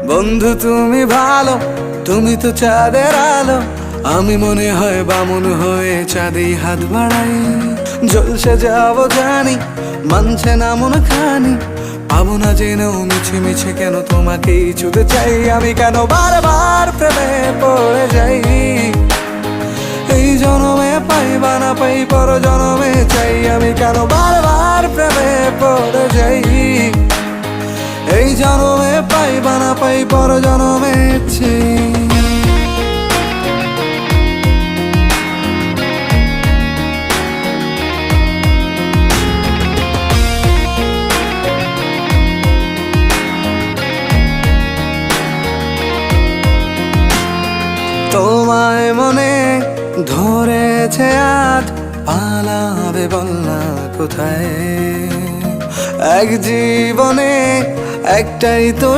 বন্ধু তুমি ভালো, তুমি তো চাঁদের আলো। আমি মনে হয় বামুন হয়ে চাঁদেই হাত বাড়াই। জলসে যাব জানি, মানছে না মন খানি। পাবো না জেনেও মিছে মিছে কেন তোমাকেই ছুতে চাই। আমি কেন বারবার প্রেমে পড়ে যাই। এই জনমে পাই বা না পাই, পর জনমে চাই। আমি কেন বারবার প্রেমে পড়ে যাই। এই জনমে পাই বা না পাই, পর জনমে চাই। তোমায় মনে ধরেছে আজ, পালাবে বল না কোথায়। এক জীবনে একটাই তো